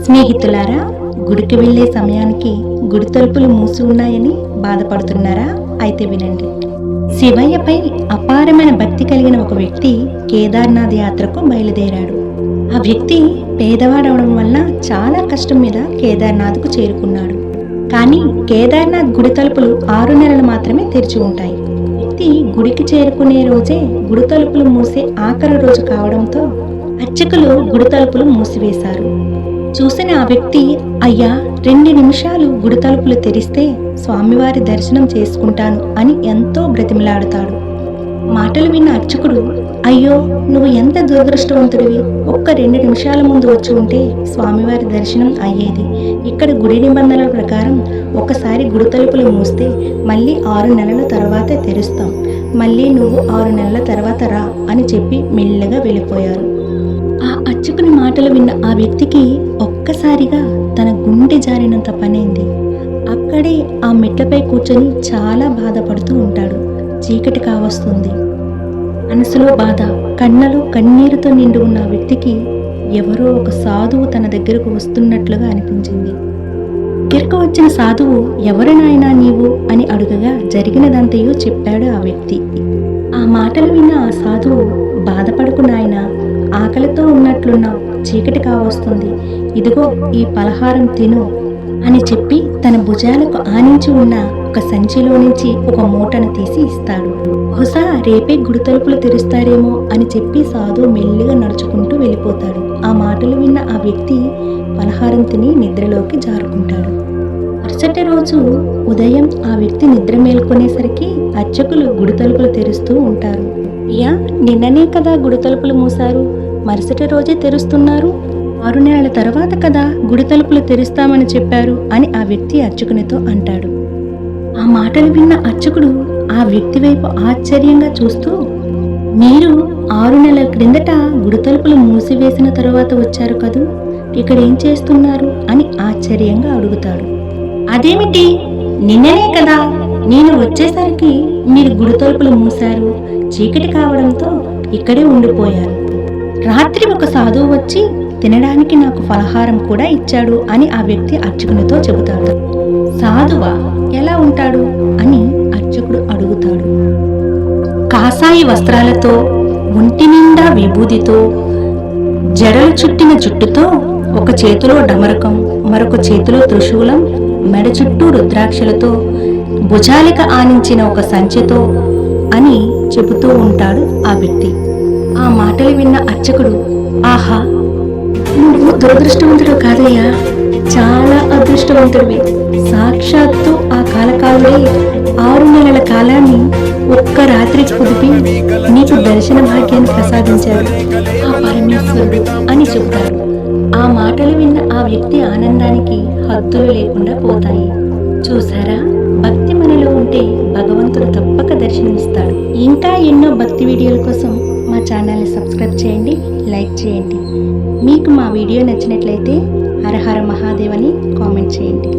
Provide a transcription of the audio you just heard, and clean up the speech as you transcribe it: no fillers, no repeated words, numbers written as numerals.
స్నేహితులారా, గుడికి వెళ్లే సమయానికి గుడి తలుపులు మూసి ఉన్నాయని బాధపడుతున్నారా? అయితే వినండి. శివయ్యపై అపారమైన భక్తి కలిగిన ఒక వ్యక్తి కేదార్నాథ్ యాత్రకు బయలుదేరాడు. ఆ వ్యక్తి పేదవాడవడం వల్ల చాలా కష్టం మీద కేదార్నాథ్కు చేరుకున్నాడు. కానీ కేదార్నాథ్ గుడి తలుపులు 6 నెలలు మాత్రమే తెరిచి ఉంటాయి. వ్యక్తి గుడికి చేరుకునే రోజే గుడి తలుపులు మూసే ఆఖరి రోజు కావడంతో అర్చకులు గుడి తలుపులు మూసివేశారు. చూసిన ఆ వ్యక్తి, అయ్యా, 2 నిమిషాలు గుడి తలుపులు తెరిస్తే స్వామివారి దర్శనం చేసుకుంటాను అని ఎంతో బ్రతిమలాడుతాడు. మాటలు విన్న అర్చకుడు, అయ్యో, నువ్వు ఎంత దురదృష్టవంతుడివి, ఒక్క 2 నిమిషాల ముందు వచ్చి ఉంటే స్వామివారి దర్శనం అయ్యేది. ఇక్కడ గుడి నిబంధనల ప్రకారం ఒకసారి గుడి తలుపులు మూస్తే మళ్ళీ 6 నెలల తర్వాత తెరుస్తాం, మళ్ళీ నువ్వు 6 నెలల తర్వాత రా అని చెప్పి మెల్లగా వెళ్ళిపోయారు. ఆ అర్చకుని మాటలు విన్న ఆ వ్యక్తికి ఒక్కసారిగా తన గుండె జారినంత పనైంది. అక్కడే ఆ మెట్లపై కూర్చొని చాలా బాధపడుతూ ఉంటాడు. చీకటి కావస్తుంది. మనసులో బాధ, కళ్ళలో కన్నీరుతో నిండి ఉన్న ఆ వ్యక్తికి ఎవరో ఒక సాధువు తన దగ్గరకు వస్తున్నట్లుగా అనిపించింది. దగ్గరకు వచ్చిన సాధువు, ఎవరి నాయనా నీవు అని అడుగగా జరిగినదంతయో చెప్పాడు ఆ వ్యక్తి. ఆ మాటలు విన్న ఆ సాధువు, బాధపడకు నాయనా, ఆకలితో ఉన్నట్లున్నావు, చీకటి కావస్తుంది, ఇదిగో ఈ పలహారం తిను అని చెప్పి తన భుజాలకు ఆనించి ఉన్న ఒక సంచిలో నుంచి ఒక మూటను తీసి ఇస్తాడు. బహుశా రేపే గుడి తలుపులు తెరుస్తారేమో అని చెప్పి సాధువు మెల్లిగా నడుచుకుంటూ వెళ్ళిపోతాడు. ఆ మాటలు విన్న ఆ వ్యక్తి పలహారం తిని నిద్రలోకి జారుకుంటాడు. మరుసటి రోజు ఉదయం ఆ వ్యక్తి నిద్ర మేల్కొనేసరికి అర్చకులు గుడి తలుపులు తెరుస్తూ ఉంటారు. అయ్యా, నిన్ననే కదా గుడి తలుపులు మూశారు, మరుసటి రోజే తెరుస్తున్నారు, 6 నెలల తర్వాత కదా గుడి తలుపులు తెరుస్తామని చెప్పారు అని ఆ వ్యక్తి అర్చకునితో అంటాడు. ఆ మాటలు విన్న అర్చకుడు ఆ వ్యక్తి వైపు ఆశ్చర్యంగా చూస్తూ, మీరు 6 నెలల క్రిందట గుడి తలుపులు మూసివేసిన తరువాత వచ్చారు కదూ, ఇక్కడ ఏం చేస్తున్నారు అని ఆశ్చర్యంగా అడుగుతాడు. అదేమిటి, నిన్ననే కదా నేను వచ్చేసరికి మీరు గుడి తలుపులు మూశారు, చీకటి కావడంతో ఇక్కడే ఉండిపోయారు. రాత్రి ఒక సాధువు వచ్చి తినడానికి నాకు ఫలహారం కూడా ఇచ్చాడు అని ఆ వ్యక్తి అర్చకునితో చెబుతాడు. సాధువా, ఎలా ఉంటాడు అని అర్చకుడు అడుగుతాడు. కాషాయ వస్త్రాలతో, ఒంటి నిండా విభూదితో, జడలు చుట్టిన జుట్టుతో, ఒక చేతిలో డమరకం, మరొక చేతిలో త్రిశూలం, మెడ చుట్టూ రుద్రాక్షలతో, భుజాలిక ఆనించిన ఒక సంచితో అని చెబుతూ ఉంటాడు ఆ వ్యక్తి. ఆ మాటలు విన్న అర్చకుడు, ఆహా, నువ్వు దురదృష్టవంతుడు కాదయ్యా, చాలా అదృష్టవంతుడివి. సాక్షాత్తు ఆ కాలకాలుడే 6 నెలల కాలాన్ని ఒక్క రాత్రి కుదిపి నీకు దర్శన భాగ్యాన్ని ప్రసాదించాడు ఆ పరమేశ్వరుడు అని చెబుతాడు. ఆ మాటలు విన్న ఆ వ్యక్తి ఆనందానికి హద్దులు లేకుండా పోతాయి. చూసారా, భక్తి మనలో ఉంటే భగవంతుడు తప్పక దర్శనమిస్తాడు. ఇంకా ఎన్నో భక్తి వీడియోల కోసం మా ఛానల్ని సబ్స్క్రైబ్ చేయండి, లైక్ చేయండి. మీకు మా వీడియో నచ్చినట్లయితే హర హర మహాదేవ్ అని కామెంట్ చేయండి.